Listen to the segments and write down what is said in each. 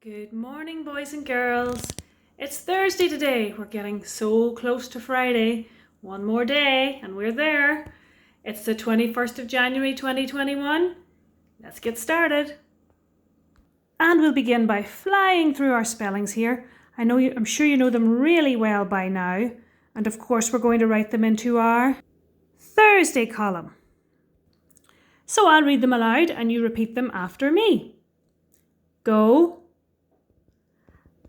Good morning, boys and girls. It's Thursday today. We're getting so close to Friday. One more day and we're there. It's the 21st of January 2021. Let's get started. And we'll begin by flying through our spellings here. I'm sure you know them really well by now. And of course, we're going to write them into our Thursday column. So I'll read them aloud and you repeat them after me. Go.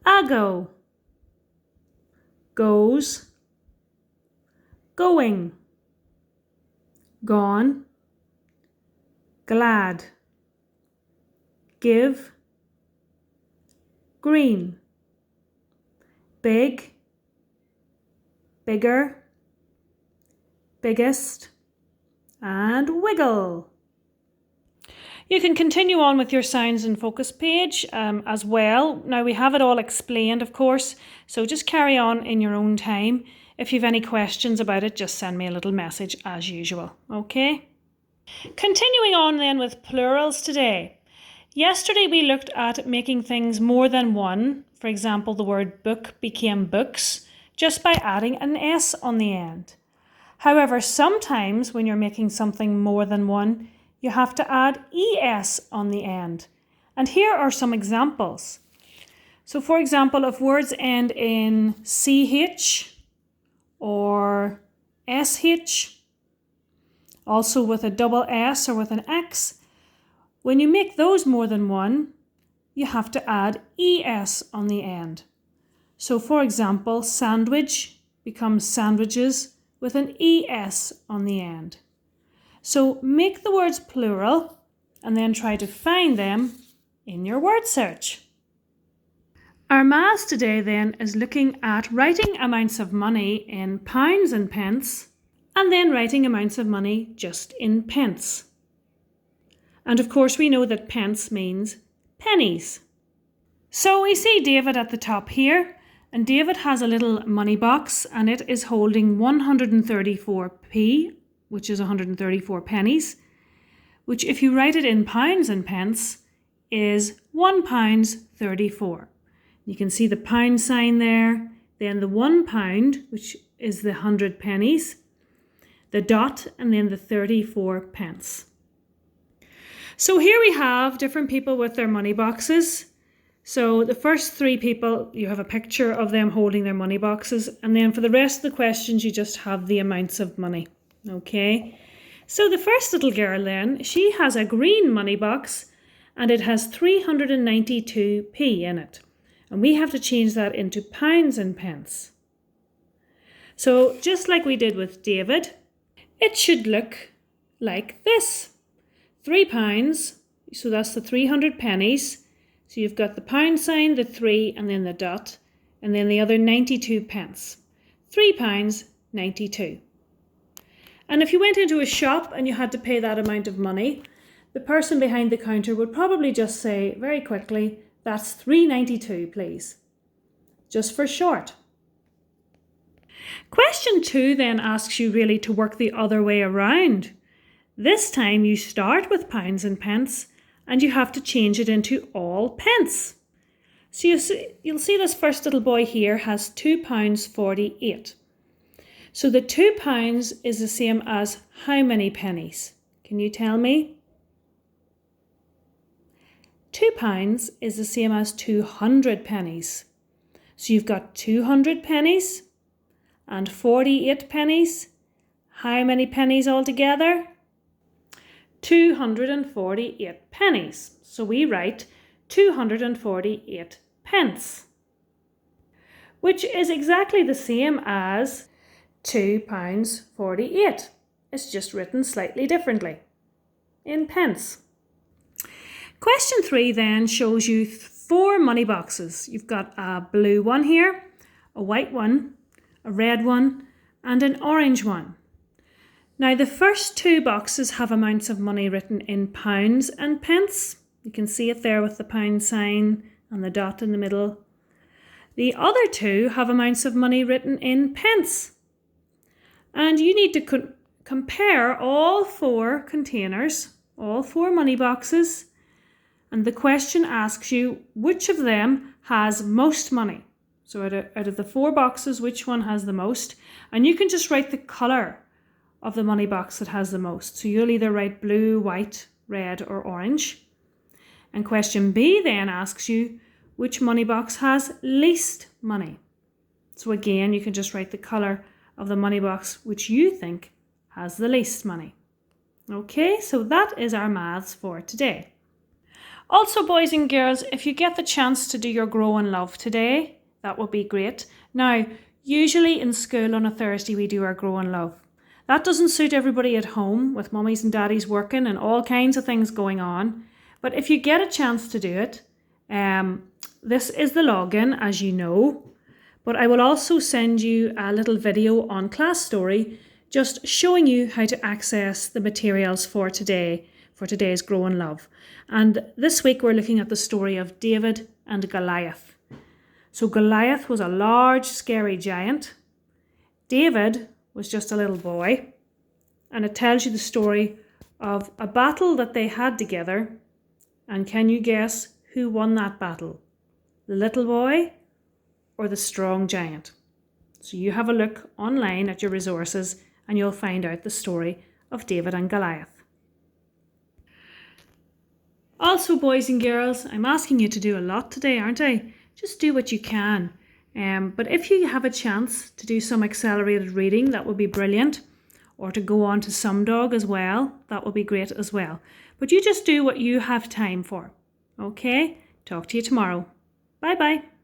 Ago, goes, going, gone, glad, give, green, big, bigger, biggest, and wiggle. You can continue on with your sounds and focus page as well. Now we have it all explained, of course, so just carry on in your own time. If you have any questions about it, just send me a little message as usual, okay? Continuing on then with plurals today. Yesterday we looked at making things more than one. For example, the word book became books just by adding an S on the end. However, sometimes when you're making something more than one, you have to add ES on the end. And here are some examples. So for example, if words end in CH or SH, also with a double S or with an X, when you make those more than one, you have to add ES on the end. So for example, sandwich becomes sandwiches with an ES on the end. So make the words plural and then try to find them in your word search. Our maths today then is looking at writing amounts of money in pounds and pence and then writing amounts of money just in pence. And of course we know that pence means pennies. So we see David at the top here, and David has a little money box and it is holding 134p, which is 134 pennies, which if you write it in pounds and pence is £1.34. You can see the pound sign there, then the £1, which is the 100 pennies, the dot, and then the 34 pence. So here we have different people with their money boxes. So the first three people, you have a picture of them holding their money boxes, and then for the rest of the questions, you just have the amounts of money. Okay, so the first little girl then, she has a green money box and it has 392p in it. And we have to change that into pounds and pence. So just like we did with David, it should look like this. £3, so that's the 300 pennies. So you've got the pound sign, the 3 and then the dot, and then the other 92 pence. £3.92. And if you went into a shop and you had to pay that amount of money, the person behind the counter would probably just say very quickly, that's £3.92, please. Just for short. Question 2 then asks you really to work the other way around. This time you start with pounds and pence and you have to change it into all pence. So you'll see this first little boy here has £2.48. So the £2 is the same as how many pennies? Can you tell me? £2 is the same as 200 pennies. So you've got 200 pennies and 48 pennies. How many pennies altogether? 248 pennies. So we write 248 pence, which is exactly the same as £2.48. It's just written slightly differently in pence. Question 3 then shows you 4 money boxes. You've got a blue one here, a white one, a red one, and an orange one. Now the first 2 boxes have amounts of money written in pounds and pence. You can see it there with the pound sign and the dot in the middle. The other 2 have amounts of money written in pence. And you need to compare all 4 containers, all 4 money boxes, And the question asks you which of them has most money. So out of the 4 boxes, which one has the most? And you can just write the colour of the money box that has the most. So you'll either write blue, white, red or orange. And question B then asks you which money box has least money. So again, you can just write the colour of the money box which you think has the least money. Okay, so that is our maths for today. Also, boys and girls, if you get the chance to do your Grow in Love today, that would be great. Now, usually in school on a Thursday we do our Grow in Love. That doesn't suit everybody at home with mummies and daddies working and all kinds of things going on. But if you get a chance to do it, this is the login, as you know. But I will also send you a little video on Class Story just showing you how to access the materials for today's Grow in Love. And this week we're looking at the story of David and Goliath. So Goliath was a large, scary giant. David was just a little boy. And it tells you the story of a battle that they had together. And can you guess who won that battle? The little boy or the strong giant? So you have a look online at your resources and you'll find out the story of David and Goliath. Also, boys and girls, I'm asking you to do a lot today, aren't I? Just do what you can. But if you have a chance to do some accelerated reading, that would be brilliant. Or to go on to Sumdog as well, that would be great as well. But you just do what you have time for. Okay? Talk to you tomorrow. Bye-bye.